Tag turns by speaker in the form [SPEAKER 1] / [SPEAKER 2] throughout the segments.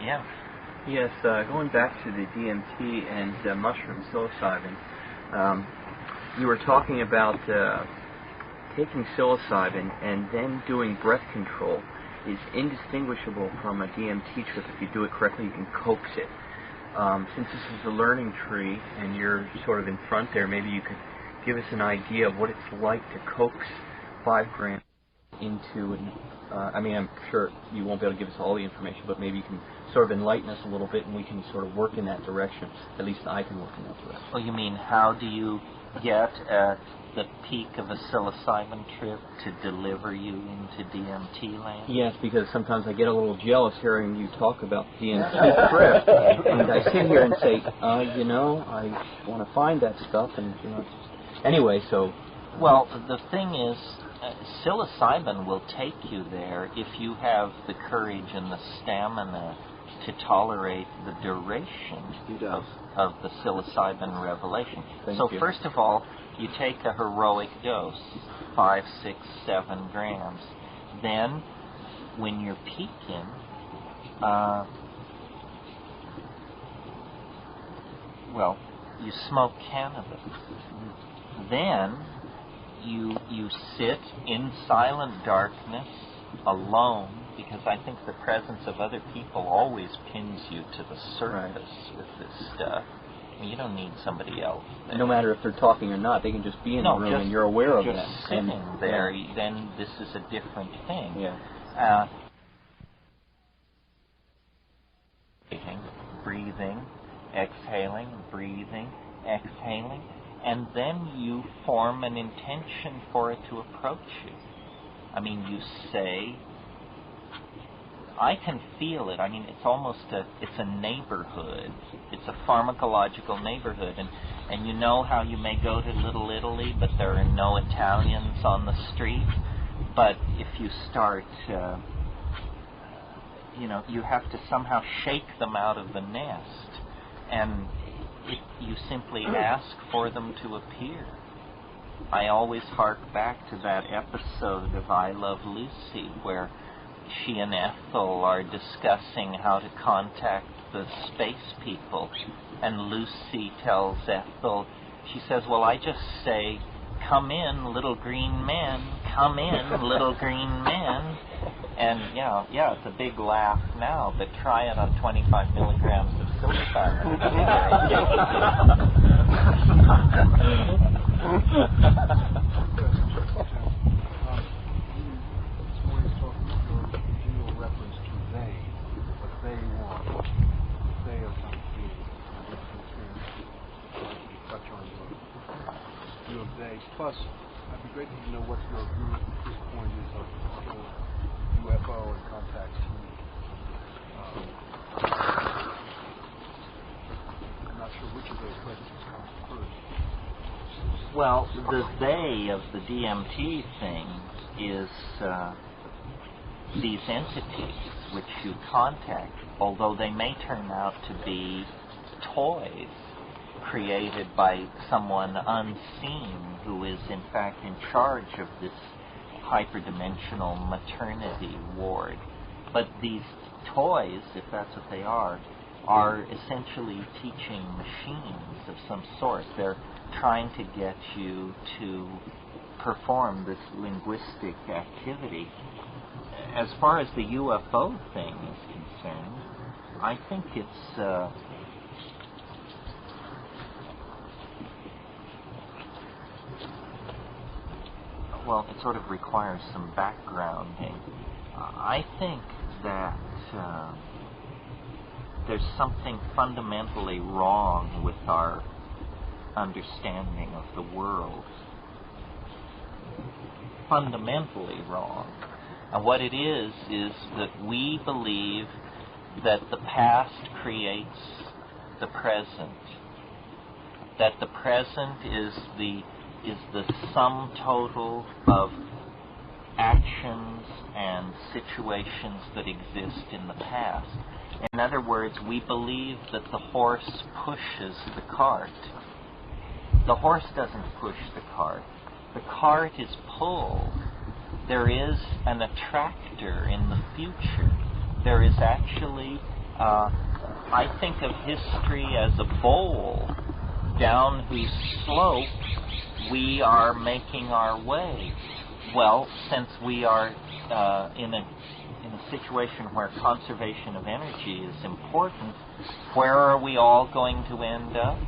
[SPEAKER 1] Yeah.
[SPEAKER 2] Yes, going back to the DMT and mushroom psilocybin, you were talking about taking psilocybin and then doing breath control is indistinguishable from a DMT trip. If you do it correctly, you can coax it. Since this is a learning tree and you're sort of in front there, maybe you could give us an idea of what it's like to coax 5 grams into an, I'm sure you won't be able to give us all the information, but maybe you can sort of enlighten us a little bit and we can sort of work in that direction. At least I can work in that direction.
[SPEAKER 1] Oh, you mean how do you get at the peak of a psilocybin trip to deliver you into DMT land?
[SPEAKER 2] Yes, because sometimes I get a little jealous hearing you talk about DMT trip, and I sit here and say, I want to find that stuff, and anyway, so.
[SPEAKER 1] Well, the thing is, psilocybin will take you there if you have the courage and the stamina to tolerate the duration of the psilocybin revelation.
[SPEAKER 2] Thank you.
[SPEAKER 1] First of all, you take a heroic dose, 5, 6, 7 grams. Then, when you're peaking, you smoke cannabis. Then, you sit in silent darkness, alone, because I think the presence of other people always pins you to the surface with this stuff. You don't need somebody else there.
[SPEAKER 2] No matter if they're talking or not, they can just be in the room and you're aware of that.
[SPEAKER 1] Just sitting there, then this is a different thing.
[SPEAKER 2] Yeah.
[SPEAKER 1] Breathing, exhaling, breathing, exhaling, and then you form an intention for it to approach you. You say, I can feel it. It's almost it's a neighborhood. It's a pharmacological neighborhood. And you know how you may go to Little Italy, but there are no Italians on the street. But if you start, you have to somehow shake them out of the nest. And you simply ask for them to appear. I always hark back to that episode of I Love Lucy, where she and Ethel are discussing how to contact the space people. And Lucy tells Ethel, she says, well, I just say, come in, little green man, come in, little green man. And it's a big laugh now, but try it on 25 milligrams of psilocybin.
[SPEAKER 3] Plus, I'd be great to know what your view at this point is of UFO and contact. I'm not sure which of those questions comes first.
[SPEAKER 1] Well, the they of the DMT thing is these entities which you contact, although they may turn out to be toys created by someone unseen who is in fact in charge of this hyperdimensional maternity ward. But these toys, if that's what they are essentially teaching machines of some sort. They're trying to get you to perform this linguistic activity. As far as the UFO thing is concerned, I think it's it sort of requires some backgrounding. I think that there's something fundamentally wrong with our understanding of the world. Fundamentally wrong. And what it is that we believe that the past creates the present. That the present is the sum total of actions and situations that exist in the past. In other words, we believe that the horse pushes the cart. The horse doesn't push the cart. The cart is pulled. There is an attractor in the future. There is actually I think of history as a bowl down whose slope we are making our way. Well, since we are in a situation where conservation of energy is important, where are we all going to end up?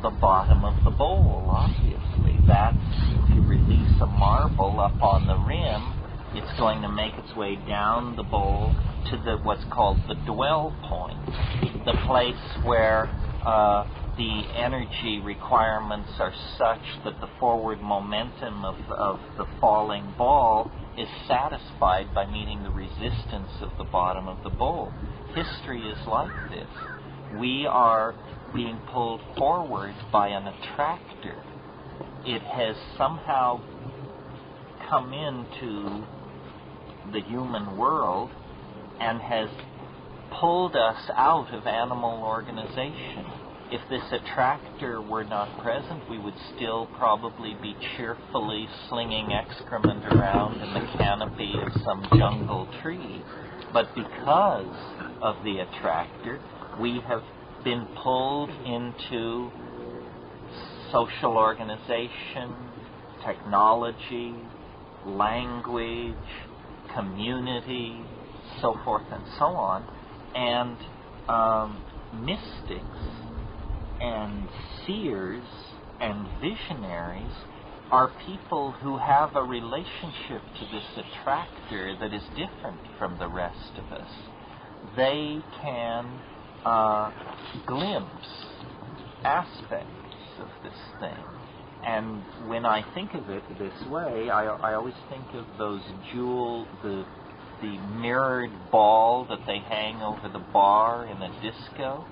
[SPEAKER 1] The bottom of the bowl, obviously. That's, if you release a marble up on the rim, it's going to make its way down the bowl to what's called the dwell point, the place where the energy requirements are such that the forward momentum of the falling ball is satisfied by meeting the resistance of the bottom of the bowl. History is like this. We are being pulled forward by an attractor. It has somehow come into the human world and has pulled us out of animal organization. If this attractor were not present, we would still probably be cheerfully slinging excrement around in the canopy of some jungle tree. But because of the attractor, we have been pulled into social organization, technology, language, community, so forth and so on. And mystics and seers and visionaries are people who have a relationship to this attractor that is different from the rest of us. They can glimpse aspects of this thing. And when I think of it this way, I always think of those the mirrored ball that they hang over the bar in a disco,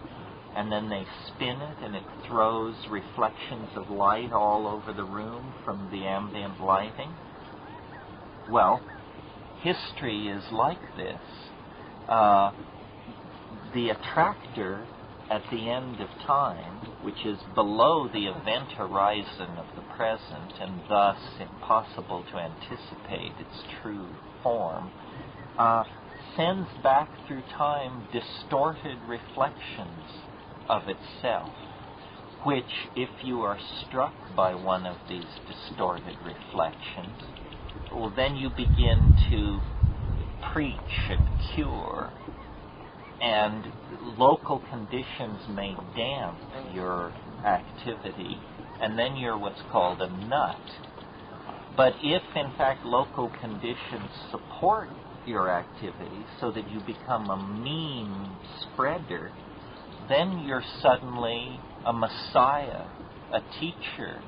[SPEAKER 1] and then they spin it and it throws reflections of light all over the room from the ambient lighting. Well, history is like this. The attractor at the end of time, which is below the event horizon of the present and thus impossible to anticipate its true form, sends back through time distorted reflections of itself, which, if you are struck by one of these distorted reflections, well, then you begin to preach and cure, and local conditions may damp your activity, and then you're what's called a nut. But if, in fact, local conditions support your activity so that you become a meme spreader, then you're suddenly a Messiah, a teacher,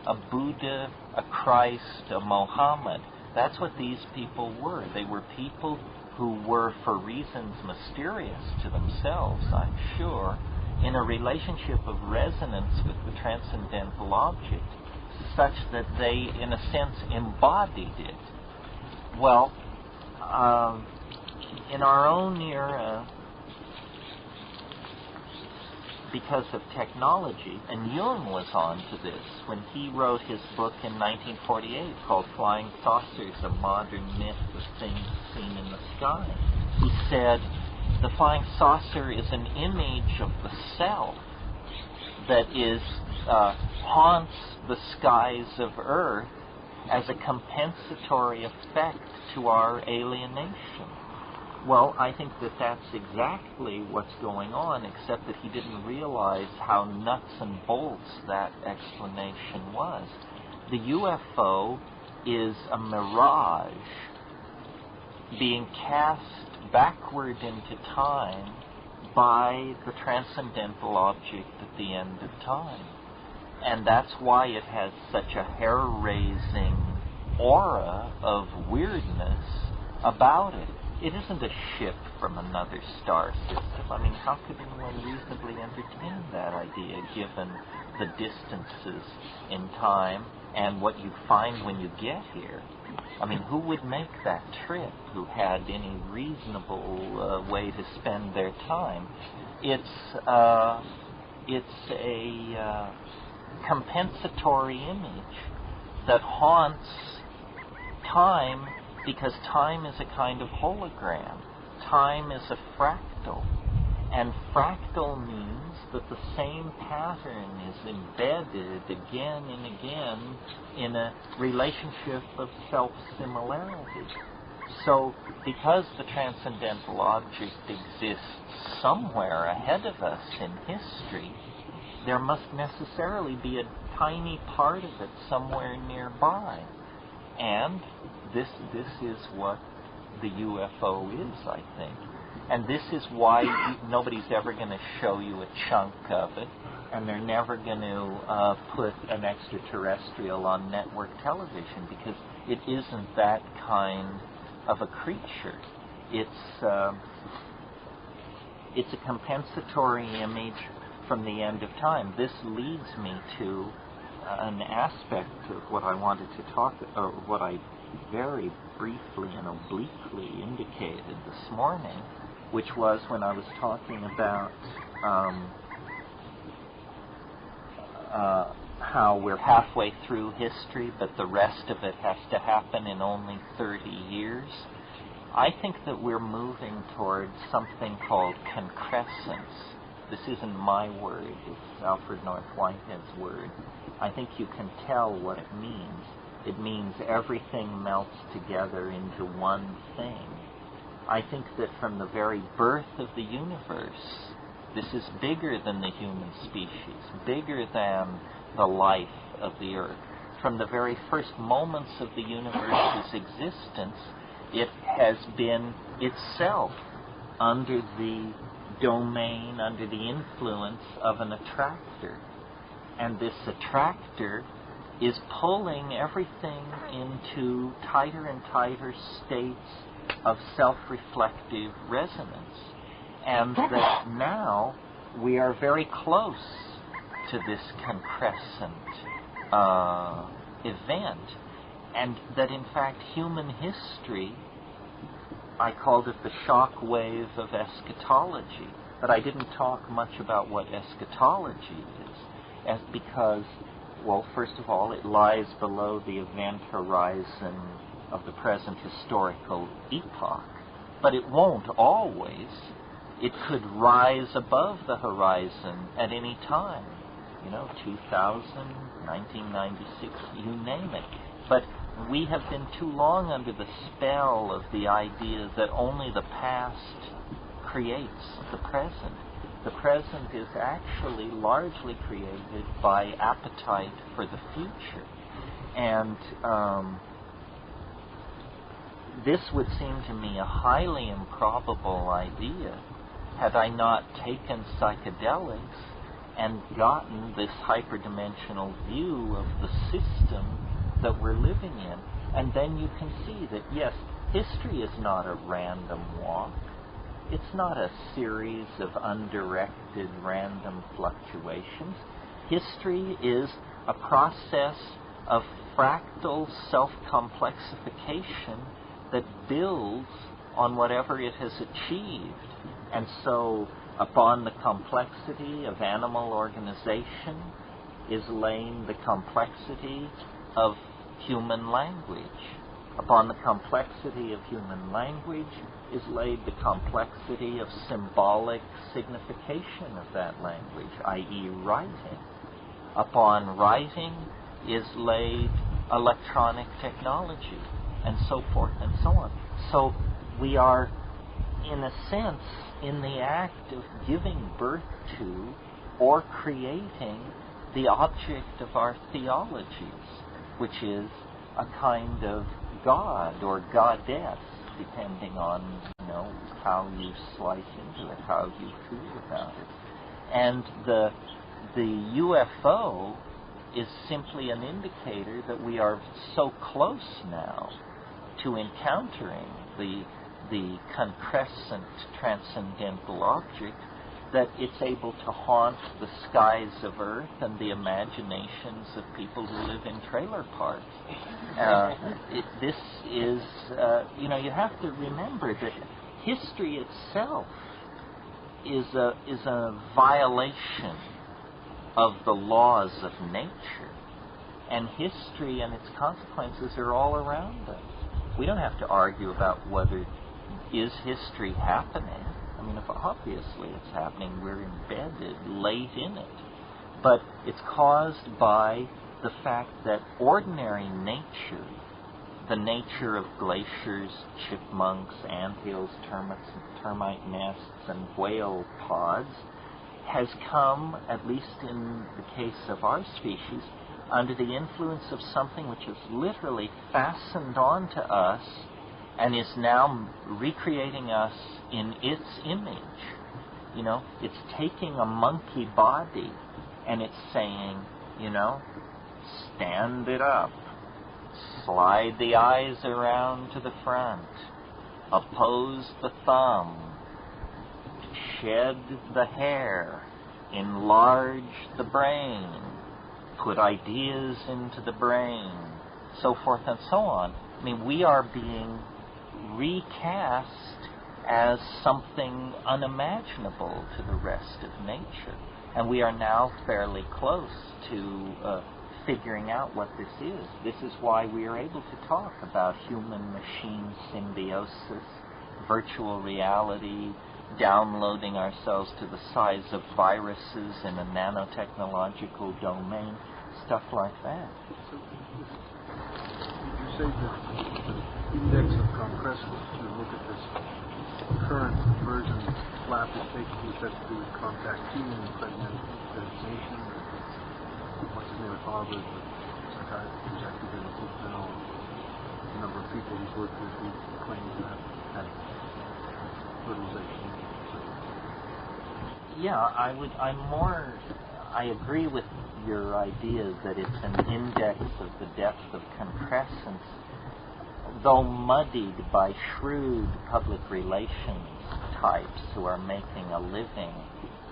[SPEAKER 1] a Buddha, a Christ, a Mohammed. That's what these people were. They were people who were, for reasons mysterious to themselves, I'm sure, in a relationship of resonance with the transcendental object, such that they, in a sense, embodied it. Well, in our own era, because of technology, and Jung was on to this when he wrote his book in 1948 called Flying Saucers, A Modern Myth of Things Seen in the Sky. He said, the flying saucer is an image of the self that haunts the skies of Earth as a compensatory effect to our alienation. Well, I think that that's exactly what's going on, except that he didn't realize how nuts and bolts that explanation was. The UFO is a mirage being cast backward into time by the transcendental object at the end of time. And that's why it has such a hair-raising aura of weirdness about it. It isn't a ship from another star system. I mean, how could anyone reasonably entertain that idea, given the distances in time and what you find when you get here? I mean, who would make that trip who had any reasonable way to spend their time? It's a compensatory image that haunts time, because time is a kind of hologram. Time is a fractal. And fractal means that the same pattern is embedded again and again in a relationship of self-similarity. So, because the transcendental object exists somewhere ahead of us in history, there must necessarily be a tiny part of it somewhere nearby. And this is what the UFO is, I think. And this is why nobody's ever going to show you a chunk of it, and they're never going to put an extraterrestrial on network television, because it isn't that kind of a creature. It's a compensatory image from the end of time. This leads me to an aspect of what I wanted to talk, or what I very briefly and obliquely indicated this morning, which was when I was talking about how we're halfway through history, but the rest of it has to happen in only 30 years. I think that we're moving towards something called concrescence. This isn't my word, it's Alfred North Whitehead's word. I think you can tell what it means. It means everything melts together into one thing. I think that from the very birth of the universe, this is bigger than the human species, bigger than the life of the earth. From the very first moments of the universe's existence, it has been itself under the domain, under the influence of an attractor. And this attractor is pulling everything into tighter and tighter states of self-reflective resonance. And that now we are very close to this concrescent event. And that in fact human history, I called it the shock wave of eschatology. But I didn't talk much about what eschatology is, because, well, first of all, it lies below the event horizon of the present historical epoch. But it won't always. It could rise above the horizon at any time. 2000, 1996, you name it. But we have been too long under the spell of the idea that only the past creates the present. The present is actually largely created by appetite for the future. And this would seem to me a highly improbable idea had I not taken psychedelics and gotten this hyperdimensional view of the system that we're living in. And then you can see that, yes, history is not a random walk. It's not a series of undirected random fluctuations. History is a process of fractal self-complexification that builds on whatever it has achieved. And so, upon the complexity of animal organization is laying the complexity of human language. Upon the complexity of human language is laid the complexity of symbolic signification of that language, i.e. writing. Upon writing is laid electronic technology, and so forth and so on. So we are, in a sense, in the act of giving birth to or creating the object of our theologies, which is a kind of god or goddess, depending on, how you slice into it, how you feel about it. And the UFO is simply an indicator that we are so close now to encountering the concrescent transcendental object that it's able to haunt the skies of Earth and the imaginations of people who live in trailer parks. This is, you have to remember that history itself is a violation of the laws of nature. And history and its consequences are all around us. We don't have to argue about whether is history happening. I mean, if obviously it's happening, we're embedded late in it. But it's caused by the fact that ordinary nature, the nature of glaciers, chipmunks, anthills, termite nests, and whale pods, has come, at least in the case of our species, under the influence of something which is literally fastened onto us and is now recreating us in its image. You know, it's taking a monkey body and it's saying, you know, stand it up, slide the eyes around to the front, oppose the thumb, shed the hair, enlarge the brain, put ideas into the brain, so forth and so on. I mean, we are being recast as something unimaginable to the rest of nature. And we are now fairly close to figuring out what this is. This is why we are able to talk about human-machine symbiosis, virtual reality, downloading ourselves to the size of viruses in a nanotechnological domain, stuff like that.
[SPEAKER 3] So, you say that the index of compressors, to look at this current version flap is taking effect to do with contact healing, impregnation, what's his name at Harvard, the psychiatrist who's actually been in the book now, a number of people he's worked with who claim to have had fertilization.
[SPEAKER 1] Yeah, I agree with your idea that it's an index of the depth of concrescence, though muddied by shrewd public relations types who are making a living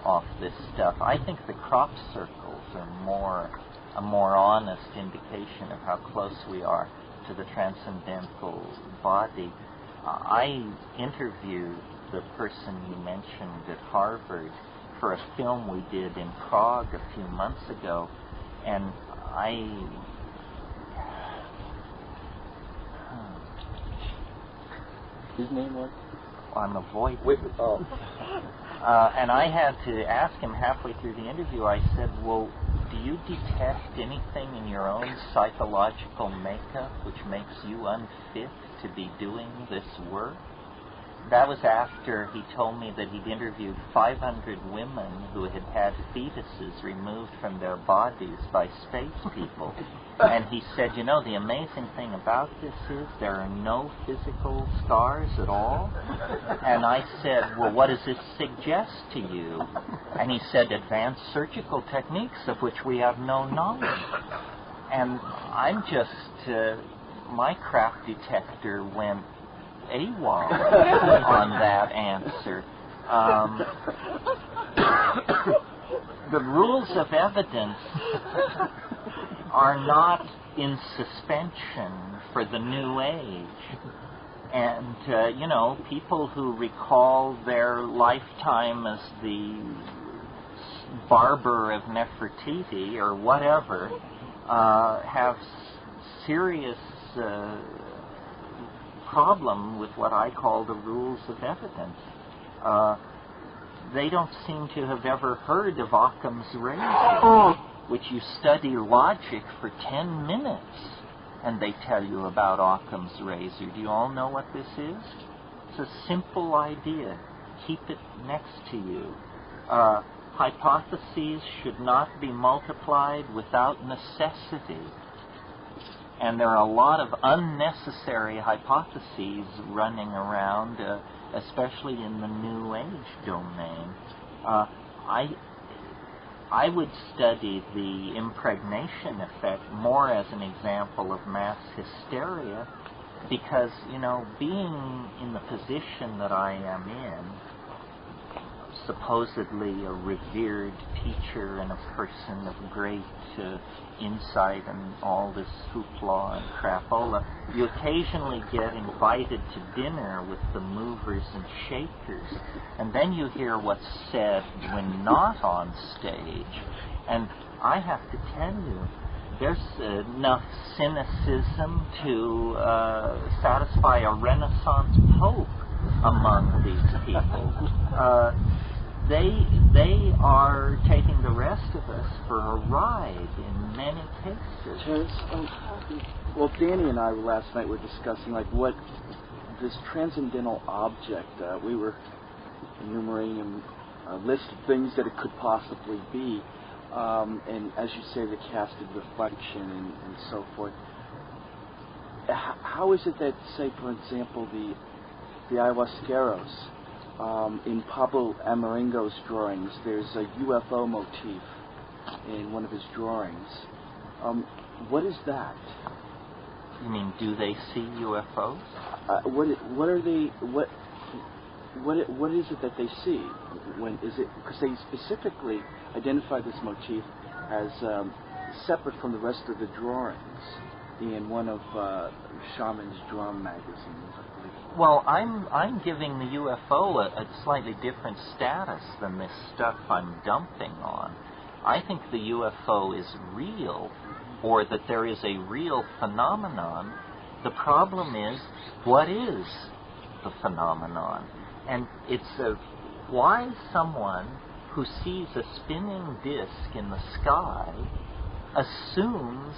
[SPEAKER 1] off this stuff. I think the crop circles are a more honest indication of how close we are to the transcendental body. I interviewed the person you mentioned at Harvard for a film we did in Prague a few months ago, and
[SPEAKER 2] His name was?
[SPEAKER 1] I'm avoiding.
[SPEAKER 2] Oh.
[SPEAKER 1] And I had to ask him halfway through the interview, I said, well, do you detect anything in your own psychological makeup which makes you unfit to be doing this work? That was after he told me that he'd interviewed 500 women who had had fetuses removed from their bodies by space people. And he said, you know, the amazing thing about this is there are no physical scars at all. And I said, well, what does this suggest to you? And he said, advanced surgical techniques of which we have no knowledge. And I'm just, my craft detector went AWOL on that answer. The rules of evidence are not in suspension for the new age. And, you know, people who recall their lifetime as the barber of Nefertiti or whatever have serious problem with what I call the rules of evidence. They don't seem to have ever heard of Occam's razor, which you study logic for 10 minutes and they tell you about Occam's razor. Do you all know what this is? It's a simple idea. Keep it next to you. Hypotheses should not be multiplied without necessity. And there are a lot of unnecessary hypotheses running around, especially in the New Age domain. I would study the impregnation effect more as an example of mass hysteria because, you know, being in the position that I am in, supposedly a revered teacher and a person of great insight and all this hoopla and crapola, you occasionally get invited to dinner with the movers and shakers, and then you hear what's said when not on stage. And I have to tell you, there's enough cynicism to satisfy a Renaissance pope among these people. They are taking the rest of us for a ride in many cases.
[SPEAKER 4] Terence, well, Danny and I last night were discussing like what this transcendental object. We were enumerating a list of things that it could possibly be, and as you say, the casted reflection and so forth. How is it that, say, for example, the ayahuasqueros, in Pablo Amaringo's drawings, there's a UFO motif in one of his drawings. What is that?
[SPEAKER 1] You mean, do they see UFOs?
[SPEAKER 4] What are they? What is it that they see? When is it? Because they specifically identify this motif as separate from the rest of the drawings in one of Shaman's drum magazines, I believe.
[SPEAKER 1] Well, I'm giving the UFO a slightly different status than this stuff I'm dumping on. I think the UFO is real, or that there is a real phenomenon. The problem is, what is the phenomenon? And it's why someone who sees a spinning disk in the sky assumes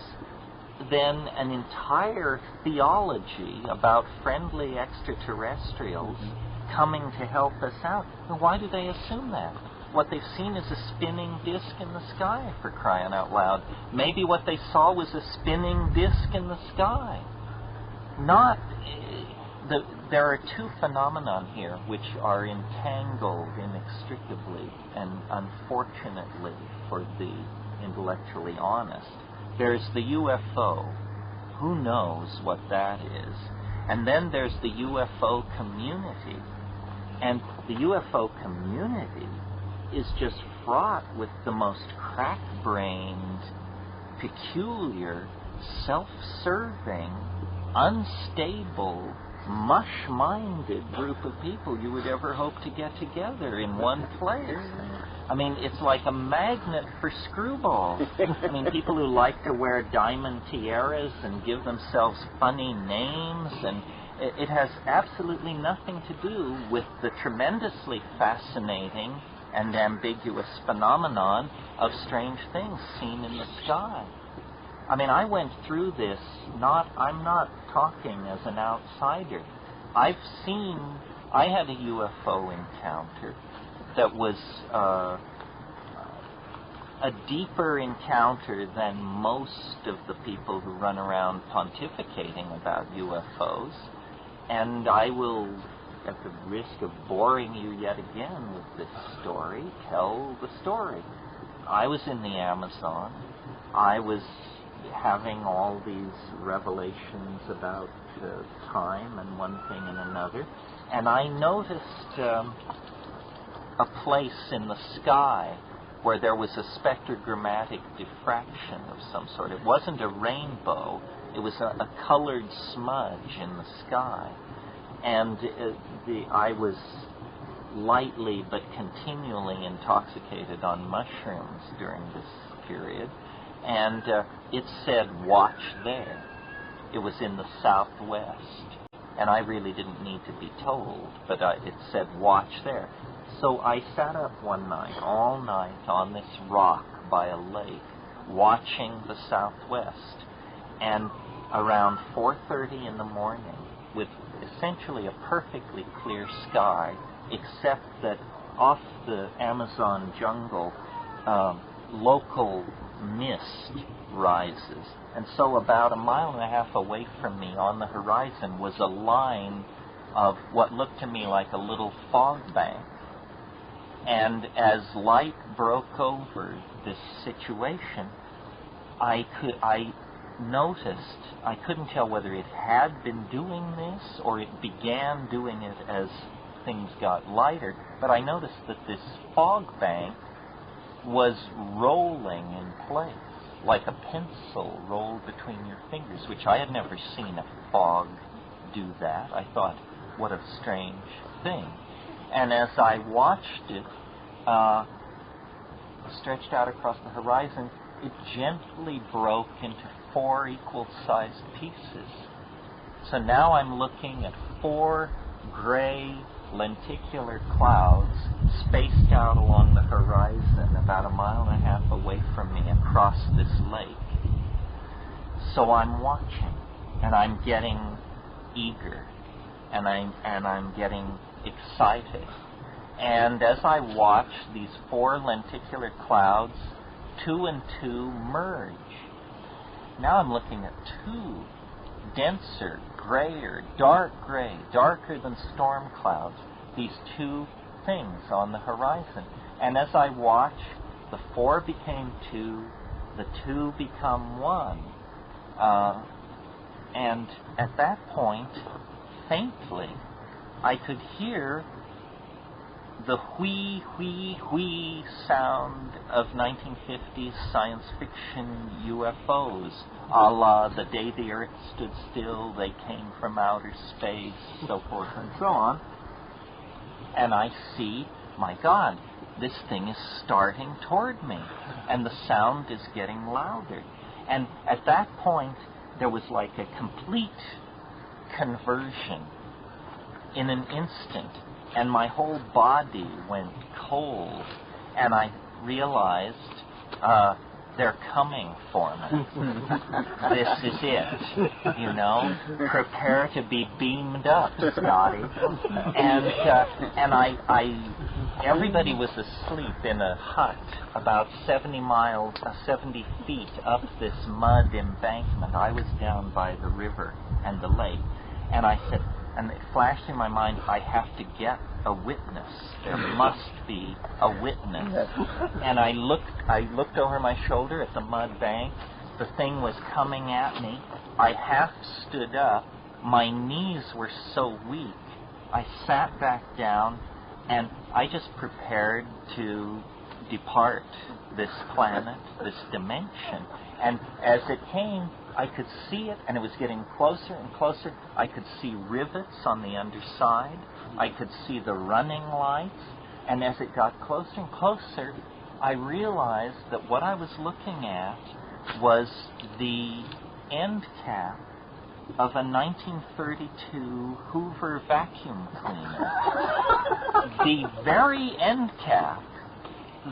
[SPEAKER 1] then an entire theology about friendly extraterrestrials coming to help us out. And why do they assume that? What they've seen is a spinning disk in the sky, for crying out loud. Maybe what they saw was a spinning disk in the sky. There are two phenomena here which are entangled inextricably and unfortunately for the intellectually honest. There's the UFO. Who knows what that is? And then there's the UFO community. And the UFO community is just fraught with the most crack-brained, peculiar, self-serving, unstable, mush-minded group of people you would ever hope to get together in one place. I mean, it's like a magnet for screwballs. I mean, people who like to wear diamond tiaras and give themselves funny names, and it has absolutely nothing to do with the tremendously fascinating and ambiguous phenomenon of strange things seen in the sky. I mean, I went through this, I'm not talking as an outsider. I had a UFO encounter that was a deeper encounter than most of the people who run around pontificating about UFOs. And I will, at the risk of boring you yet again with this story, tell the story. I was in the Amazon. I was having all these revelations about time and one thing and another, and I noticed a place in the sky where there was a spectrogrammatic diffraction of some sort. It wasn't a rainbow, it was a colored smudge in the sky. And I was lightly but continually intoxicated on mushrooms during this period. And it said, "Watch there." It was in the southwest. And I really didn't need to be told, but it said, "Watch there." So I sat up one night, all night, on this rock by a lake, watching the southwest. And around 4:30 in the morning, with essentially a perfectly clear sky, except that off the Amazon jungle, local mist rises. And so about 1.5 miles away from me on the horizon was a line of what looked to me like a little fog bank. And as light broke over this situation, I noticed, I couldn't tell whether it had been doing this or it began doing it as things got lighter, but I noticed that this fog bank was rolling in place, like a pencil rolled between your fingers, which I had never seen a fog do that. I thought, what a strange thing. And as I watched it stretched out across the horizon, it gently broke into 4 equal-sized pieces. So now I'm looking at 4 gray lenticular clouds spaced out along the horizon about 1.5 miles away from me across this lake. So I'm watching, and I'm getting eager, and I'm getting excited. And as I watch these 4 lenticular clouds, 2 and 2 merge. Now I'm looking at 2 denser, grayer, dark gray, darker than storm clouds, these 2 things on the horizon. And as I watch, the 4 became 2, the 2 become 1. And at that point, faintly, I could hear the whee, whee, whee sound of 1950s science fiction UFOs, a la The Day the Earth Stood Still, They Came from Outer Space, so forth and so on. And I see, my God, this thing is starting toward me, and the sound is getting louder. And at that point, there was like a complete conversion in an instant, and my whole body went cold, and I realized they're coming for me. This is it, you know. Prepare to be beamed up, Scotty. And everybody was asleep in a hut about 70 feet up this mud embankment. I was down by the river and the lake, and I said, and it flashed in my mind, I have to get a witness. There must be a witness. And I looked over my shoulder at the mud bank. The thing was coming at me. I half stood up. My knees were so weak. I sat back down, and I just prepared to depart this planet, this dimension. And as it came, I could see it, and it was getting closer and closer. I could see rivets on the underside. I could see the running lights. And as it got closer and closer, I realized that what I was looking at was the end cap of a 1932 Hoover vacuum cleaner. The very end cap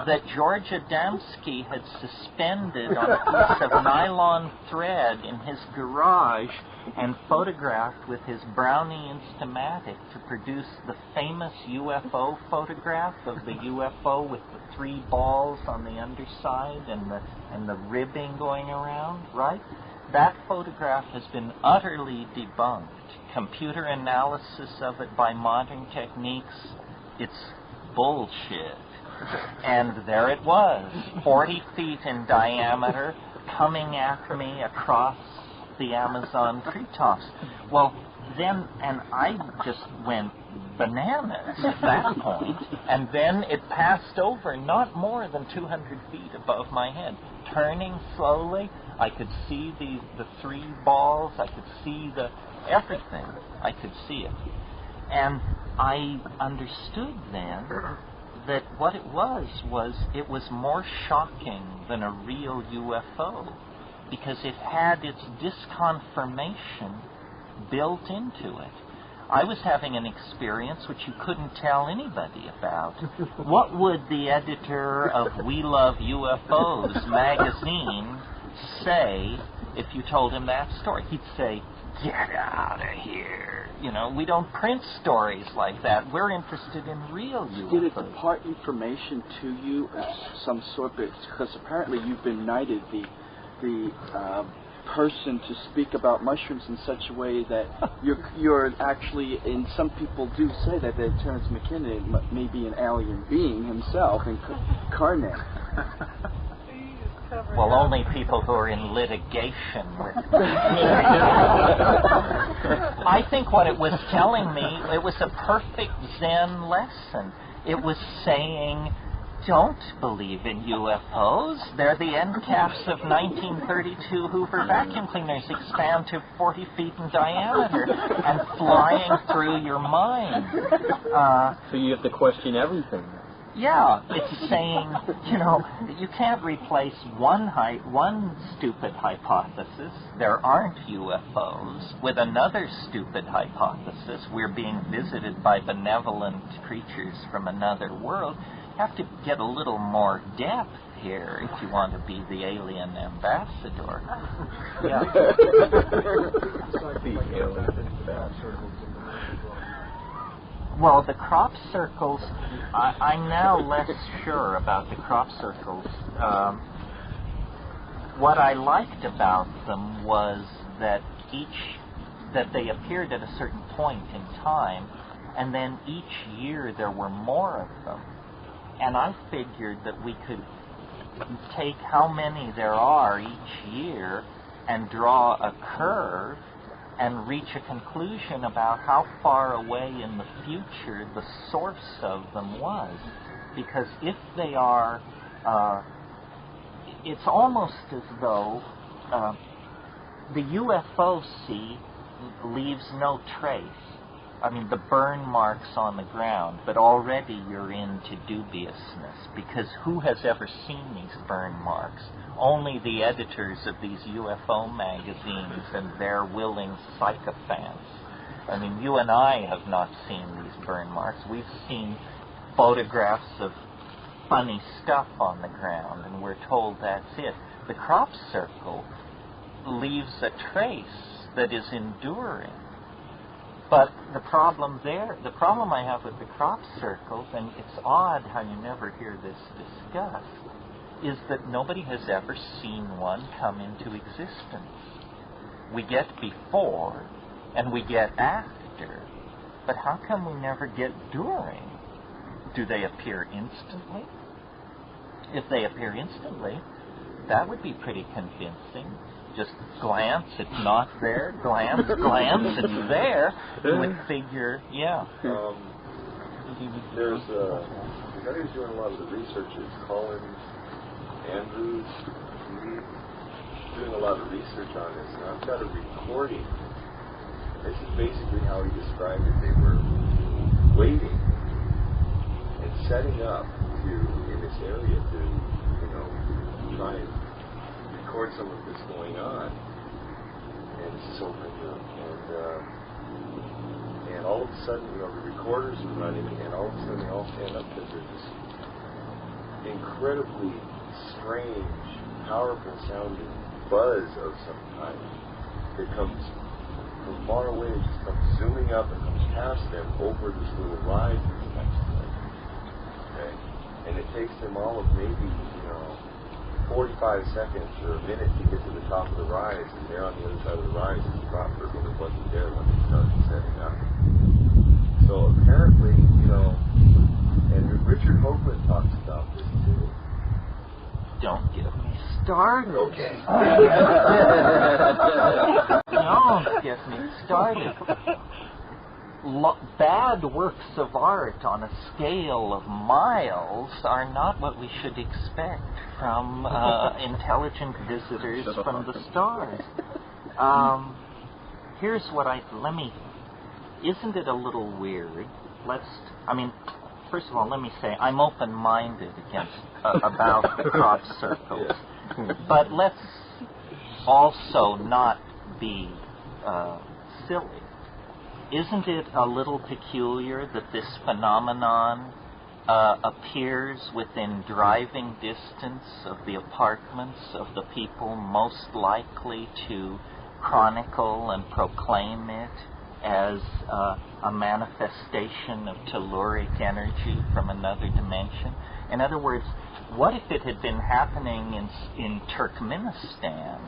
[SPEAKER 1] that George Adamski had suspended on a piece of nylon thread in his garage and photographed with his Brownie Instamatic to produce the famous UFO photograph of the UFO with the 3 balls on the underside and the ribbing going around, right? That photograph has been utterly debunked. Computer analysis of it by modern techniques, it's bullshit. And there it was, 40 feet in diameter, coming at me across the Amazon treetops. Well, then, and I just went bananas at that point, and then it passed over not more than 200 feet above my head. Turning slowly, I could see the 3 balls, I could see everything. I could see it. And I understood then that what it was it was more shocking than a real UFO, because it had its disconfirmation built into it. I was having an experience which you couldn't tell anybody about. What would the editor of We Love UFOs magazine say if you told him that story? He'd say, "Get out of here. You know, we don't print stories like that. We're interested in real UFOs."
[SPEAKER 4] Did it impart information to you of some sort? Because apparently you've been knighted the person to speak about mushrooms in such a way that you're actually, and some people do say that Terence Mckenna may be an alien being himself incarnate.
[SPEAKER 1] Well, only people who are in litigation with me. I think what it was telling me, it was a perfect Zen lesson. It was saying, don't believe in UFOs. They're the end caps of 1932 Hoover vacuum cleaners, expand to 40 feet in diameter and flying through your mind.
[SPEAKER 2] So you have to question everything.
[SPEAKER 1] Yeah, it's saying, you can't replace one stupid hypothesis, there aren't UFOs, with another stupid hypothesis, we're being visited by benevolent creatures from another world. You have to get a little more depth here if you want to be the alien ambassador. Yeah. Well, the crop circles, I'm now less sure about the crop circles. What I liked about them was that they appeared at a certain point in time, and then each year there were more of them. And I figured that we could take how many there are each year and draw a curve and reach a conclusion about how far away in the future the source of them was. Because if they are, it's almost as though the UFO leaves no trace. I mean, the burn marks on the ground, but already you're into dubiousness, because who has ever seen these burn marks? Only the editors of these UFO magazines and their willing sycophants. I mean, you and I have not seen these burn marks. We've seen photographs of funny stuff on the ground, and we're told that's it. The crop circle leaves a trace that is enduring. But the problem I have with the crop circles, and it's odd how you never hear this discussed, is that nobody has ever seen one come into existence. We get before, and we get after, but how come we never get during? Do they appear instantly? If they appear instantly, that would be pretty convincing. Just glance, it's not there. Glance, it's there. You would figure, yeah.
[SPEAKER 5] There's the guy who's doing a lot of the research is Colin Andrews. He's doing a lot of research on this, and I've got a recording. This is basically how he described it. They were waiting and setting up in this area to, try and record some of this going on, and this is over in Europe, and all of a sudden, the recorders are running, and all of a sudden they all stand up because there's this incredibly strange, powerful sounding buzz of some kind that comes from far away. It just comes zooming up and comes past them over this little rise that's next to them. Okay, and it takes them all of maybe 45 seconds or a minute to get to the top of the rise, and they're on the other side of the rise, and the crop circle that wasn't there when they started setting up. So apparently, and Richard Hoagland talks about this too.
[SPEAKER 1] Don't get me started.
[SPEAKER 5] Okay.
[SPEAKER 1] Don't get me started. Bad works of art on a scale of miles are not what we should expect from intelligent visitors from the stars. Here's what isn't it a little weird? First of all, let me say, I'm open-minded about the crop circles. But let's also not be silly. Isn't it a little peculiar that this phenomenon appears within driving distance of the apartments of the people most likely to chronicle and proclaim it as a manifestation of telluric energy from another dimension? In other words, what if it had been happening in Turkmenistan?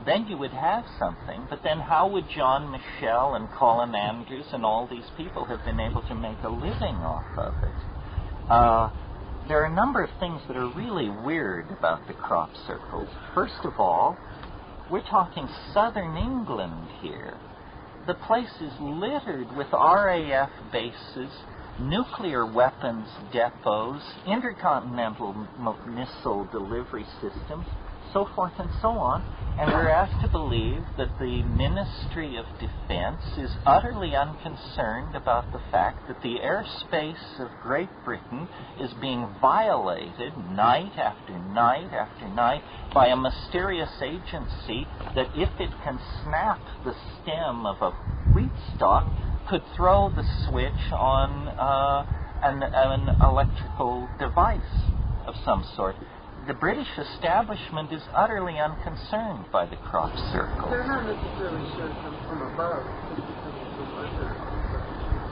[SPEAKER 1] Then you would have something, but then how would John Michel and Colin Andrews and all these people have been able to make a living off of it? There are a number of things that are really weird about the crop circles. First of all, we're talking southern England here. The place is littered with RAF bases, nuclear weapons depots, intercontinental missile delivery systems, so forth and so on. And we're asked to believe that the Ministry of Defense is utterly unconcerned about the fact that the airspace of Great Britain is being violated night after night after night by a mysterious agency that, if it can snap the stem of a wheat stalk, could throw the switch on an electrical device of some sort. The British establishment is utterly unconcerned by the crop circle.
[SPEAKER 6] They're not necessarily sure from above. It's coming from under.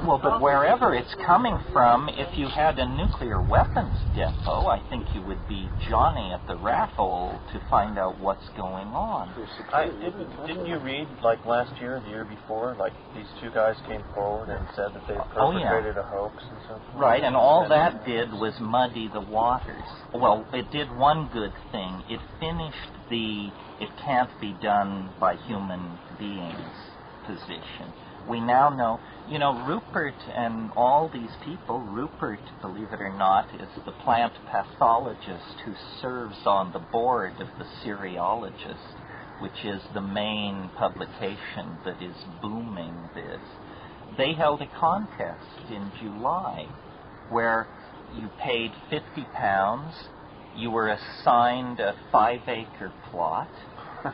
[SPEAKER 1] Well, but wherever it's coming from, if you had a nuclear weapons depot, I think you would be Johnny at the rat hole to find out what's going on.
[SPEAKER 7] Didn't you read, like last year, the year before, like these two guys came forward and said that they perpetrated a hoax and so forth?
[SPEAKER 1] Right, and all that did was muddy the waters. Well, it did one good thing. It finished the "it can't be done by human beings" position. We now know, Rupert and all these people, Rupert, believe it or not, is the plant pathologist who serves on the board of the Cereologist, which is the main publication that is booming this. They held a contest in July where you paid £50, you were assigned a 5-acre plot.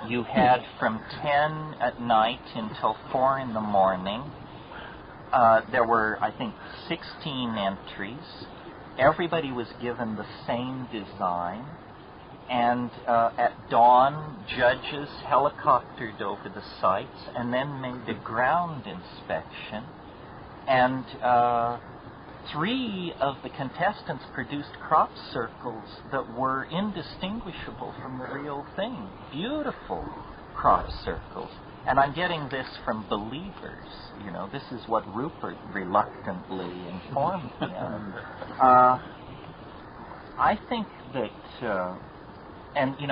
[SPEAKER 1] You had from 10 at night until 4 in the morning. There were, I think, 16 entries. Everybody was given the same design. And at dawn, judges helicoptered over the sites and then made a ground inspection. And 3 of the contestants produced crop circles that were indistinguishable from the real thing. Beautiful crop circles. And I'm getting this from believers. This is what Rupert reluctantly informed me of. I think that,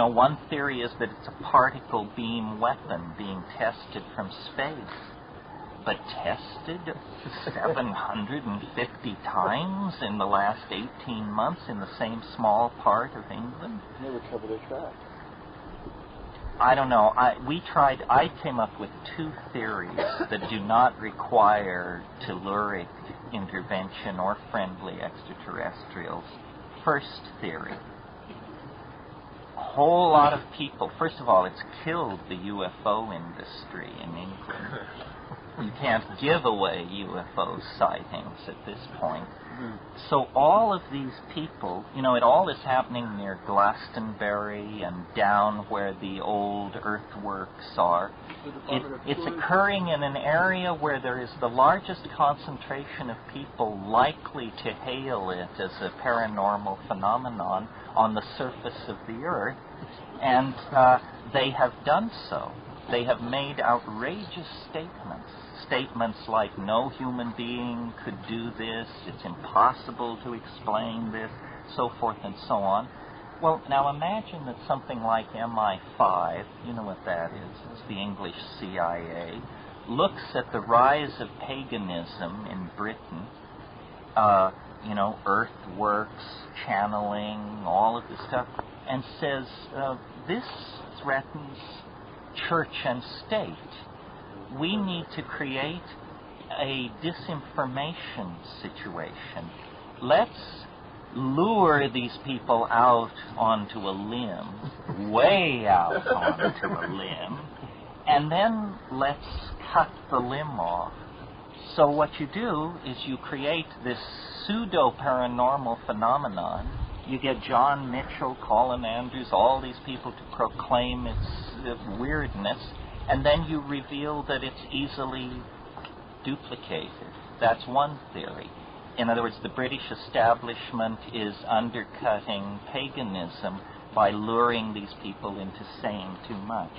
[SPEAKER 1] one theory is that it's a particle beam weapon being tested from space. But tested 750 times in the last 18 months in the same small part of England?
[SPEAKER 4] Never covered their track.
[SPEAKER 1] I don't know. I came up with 2 theories that do not require telluric intervention or friendly extraterrestrials. First theory. A whole lot of people. First of all, it's killed the UFO industry in England. You can't give away UFO sightings at this point. So all of these people, it all is happening near Glastonbury and down where the old earthworks are. It's occurring in an area where there is the largest concentration of people likely to hail it as a paranormal phenomenon on the surface of the earth, and they have done so. They have made outrageous statements. Statements like, no human being could do this, it's impossible to explain this, so forth and so on. Well, now imagine that something like MI5, you know what that is, it's the English CIA, looks at the rise of paganism in Britain, earthworks, channeling, all of this stuff, and says, this threatens church and state. We need to create a disinformation situation. Let's lure these people out onto a limb, way out onto a limb, and then let's cut the limb off. So what you do is you create this pseudo-paranormal phenomenon. You get John Mitchell, Colin Andrews, all these people to proclaim its weirdness, and then you reveal that it's easily duplicated. That's one theory. In other words, the British establishment is undercutting paganism by luring these people into saying too much.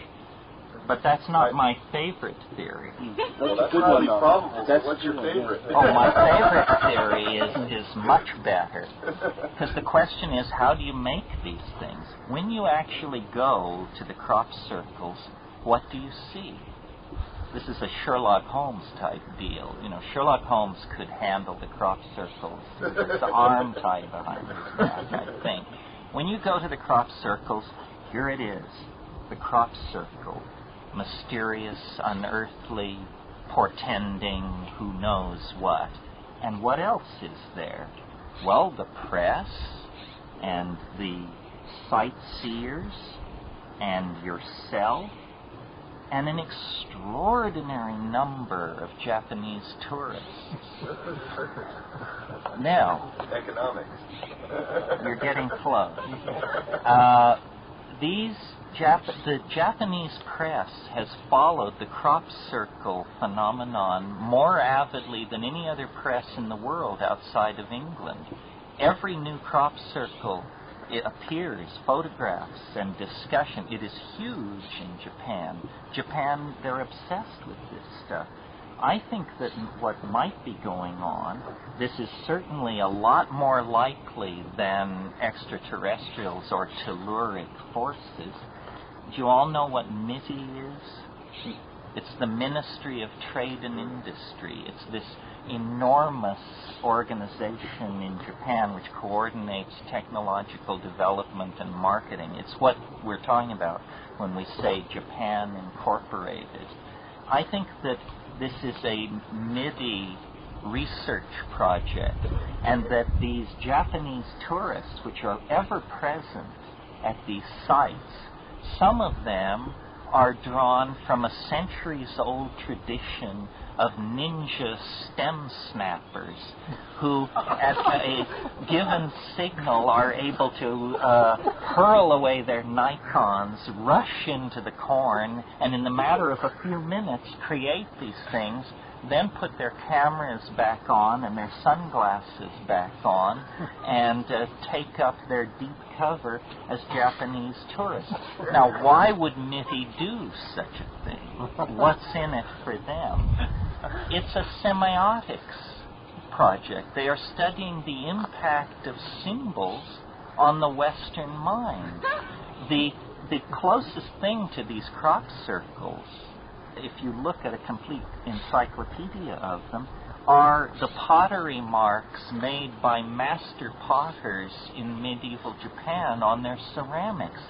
[SPEAKER 1] But that's not my favorite theory.
[SPEAKER 5] Well, that's highly probable. What's your favorite?
[SPEAKER 1] Oh, my favorite theory is much better. Because the question is, how do you make these things? When you actually go to the crop circles, what do you see? This is a Sherlock Holmes type deal. Sherlock Holmes could handle the crop circles with his arm tied behind his back, I think. When you go to the crop circles, Here it is, the crop circle, mysterious, unearthly, portending who knows what. And what else is there? Well, the press and the sightseers and yourself and an extraordinary number of Japanese tourists. Now,
[SPEAKER 5] Economics.
[SPEAKER 1] you're getting close. The Japanese press has followed the crop circle phenomenon more avidly than any other press in the world outside of England. Every new crop circle, it appears, photographs and discussion. It is huge in Japan. Japan, they're obsessed with this stuff. I think that what might be going on, this is certainly a lot more likely than extraterrestrials or telluric forces. Do you all know what MITI is? It's the Ministry of Trade and Industry. It's this enormous organization in Japan which coordinates technological development and marketing. It's what we're talking about when we say Japan Incorporated. I think that this is a MIDI research project, and that these Japanese tourists, which are ever present at these sites, some of them are drawn from a centuries-old tradition of ninja stem snappers who, at a given signal, are able to hurl away their Nikons, rush into the corn, and in the matter of a few minutes create these things, then put their cameras back on and their sunglasses back on and take up their deep cover as Japanese tourists. Now, why would MITI do such a thing? What's in it for them? It's a semiotics project. They are studying the impact of symbols on the Western mind. The closest thing to these crop circles, if you look at a complete encyclopedia of them, are the pottery marks made by master potters in medieval Japan on their ceramics.